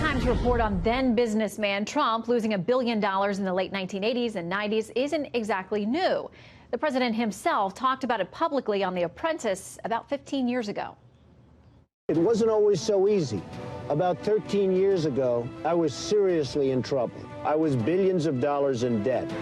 Times report on then businessman Trump losing $1 billion in the late 1980s and 90s isn't exactly new. The president himself talked about it publicly on The Apprentice about 15 years ago. It wasn't always so easy. About 13 years ago, I was seriously in trouble. I was billions of dollars in debt.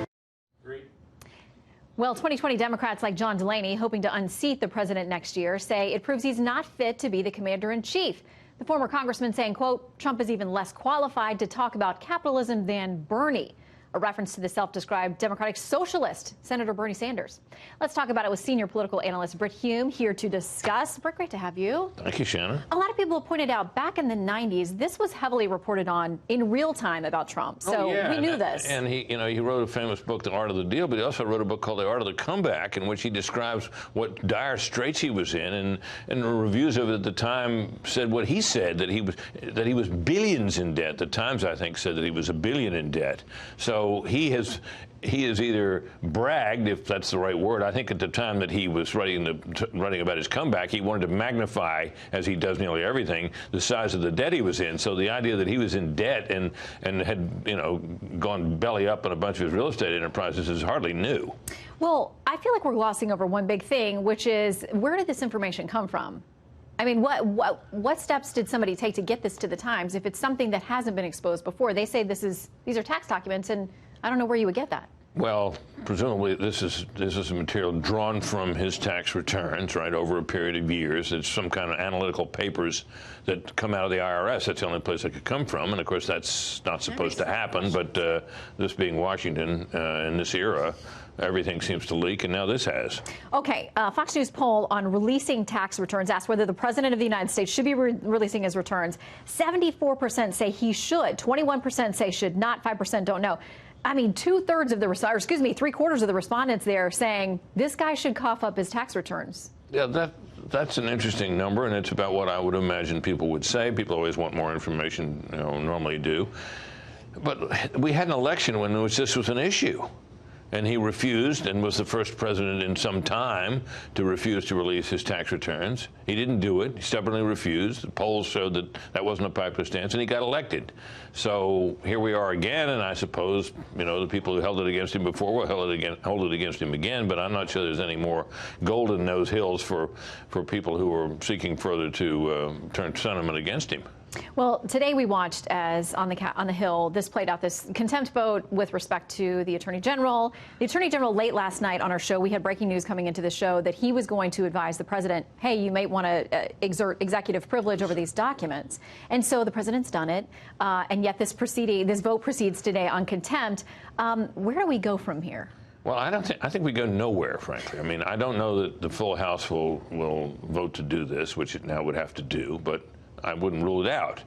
Well, 2020 Democrats like John Delaney, hoping to unseat the president next year, say it proves he's not fit to be the commander-in-chief. The former congressman saying, quote, Trump is even less qualified to talk about capitalism than Bernie, a reference to the self-described Democratic socialist, Senator Bernie Sanders. Let's talk about it with senior political analyst Brit Hume here to discuss. Brit, great to have you. Thank you, Shannon. A lot of people have pointed out back in the 90s, this was heavily reported on in real time about Trump. So we knew this. And he wrote a famous book, The Art of the Deal, but he also wrote a book called The Art of the Comeback, in which he describes what dire straits he was in. And the reviews of it at the time said what he said, that he was billions in debt. The Times, I think, said that he was $1 billion in debt. So he has either bragged, if that's the right word. I think at the time that he was writing about his comeback, he wanted to magnify, as he does nearly everything, the size of the debt he was in. So the idea that he was in debt and had gone belly up on a bunch of his real estate enterprises is hardly new. Well, I feel like we're glossing over one big thing, which is, where did this information come from? I mean, what steps did somebody take to get this to the Times if it's something that hasn't been exposed before? They say these are tax documents, and I don't know where you would get that. Well, presumably this is material drawn from his tax returns, right, over a period of years. It's some kind of analytical papers that come out of the IRS. That's the only place it could come from. And, of course, that's not supposed to happen. But this being Washington in this era, everything seems to leak, and now this has. Okay. Fox News poll on releasing tax returns asked whether the president of the United States should be releasing his returns. 74% say he should. 21% say should not. 5% don't know. I mean, three-quarters of the respondents there saying this guy should cough up his tax returns. Yeah, that's an interesting number, and it's about what I would imagine people would say. People always want more information, normally do. But we had an election when this was an issue. And he refused, and was the first president in some time to refuse to release his tax returns. He didn't do it. He stubbornly refused. The polls showed that that wasn't a popular stance, and he got elected. So here we are again, and I suppose, the people who held it against him before will hold it against him again, but I'm not sure there's any more gold in those hills for people who are seeking further to turn sentiment against him. Well, today we watched as on the Hill, this played out, this contempt vote with respect to the Attorney General. The Attorney General late last night on our show, we had breaking news coming into the show that he was going to advise the president, hey, you may want to exert executive privilege over these documents. And so the president's done it. And yet this vote proceeds today on contempt. Where do we go from here? Well, I think we go nowhere, frankly. I mean, I don't know that the full House will vote to do this, which it now would have to do, but I wouldn't rule it out.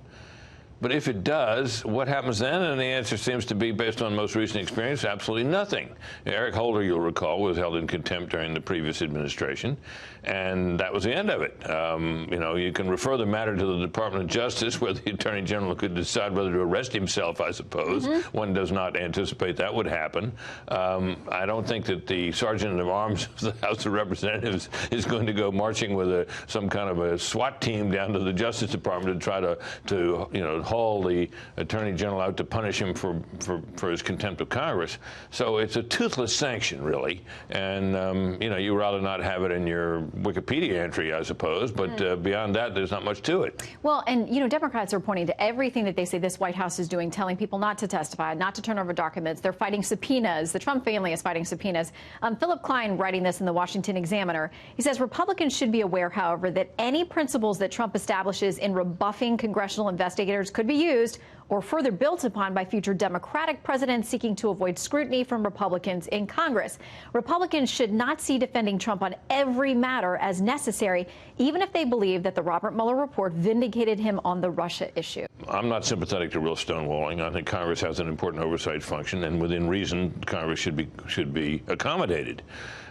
But if it does, what happens then? And the answer seems to be, based on most recent experience, absolutely nothing. Eric Holder, you'll recall, was held in contempt during the previous administration, and that was the end of it. You can refer the matter to the Department of Justice, where the Attorney General could decide whether to arrest himself, I suppose. Mm-hmm. One does not anticipate that would happen. I don't think that the Sergeant of Arms of the House of Representatives is going to go marching with some kind of a SWAT team down to the Justice Department to try to haul the Attorney General out to punish him for his contempt of Congress. So it's a toothless sanction, really. And, you'd rather not have it in your Wikipedia entry, I suppose. But beyond that, there's not much to it. Well, and, Democrats are pointing to everything that they say this White House is doing, telling people not to testify, not to turn over documents. They're fighting subpoenas. The Trump family is fighting subpoenas. Philip Klein writing this in the Washington Examiner. He says Republicans should be aware, however, that any principles that Trump establishes in rebuffing congressional investigators could be used or further built upon by future Democratic presidents seeking to avoid scrutiny from Republicans in Congress. Republicans should not see defending Trump on every matter as necessary, even if they believe that the Robert Mueller report vindicated him on the Russia issue. I'm not sympathetic to real stonewalling. I think Congress has an important oversight function, and within reason, Congress should be accommodated.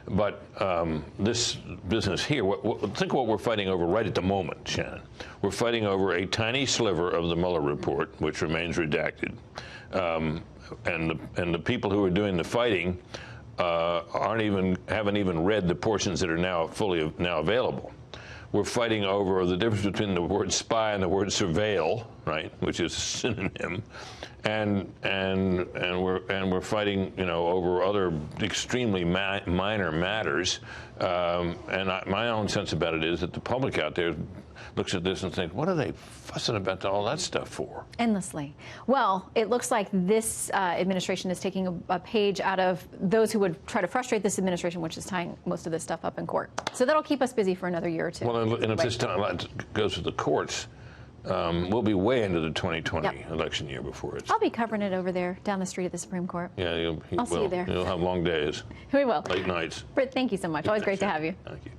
But this business here, think of what we're fighting over right at the moment, Shannon. We're fighting over a tiny sliver of the Mueller report, which remains redacted. And the people who are doing the fighting haven't even read the portions that are now available. we're fighting over the difference between the word spy and the word surveil, right, which is a synonym, and we're fighting, over other extremely minor matters. My own sense about it is that the public out there looks at this and thinks, what are they fussing about all that stuff for? Endlessly. Well, it looks like this administration is taking a page out of those who would try to frustrate this administration, which is tying most of this stuff up in court. So that'll keep us busy for another year or two. Well, and if this time goes to the courts, we'll be way into the 2020 election year before it's... I'll be covering it over there down the street at the Supreme Court. Yeah, I'll see you there. You'll have long days. We will. Late nights. Brit, thank you so much. Always great to have you. Thank you.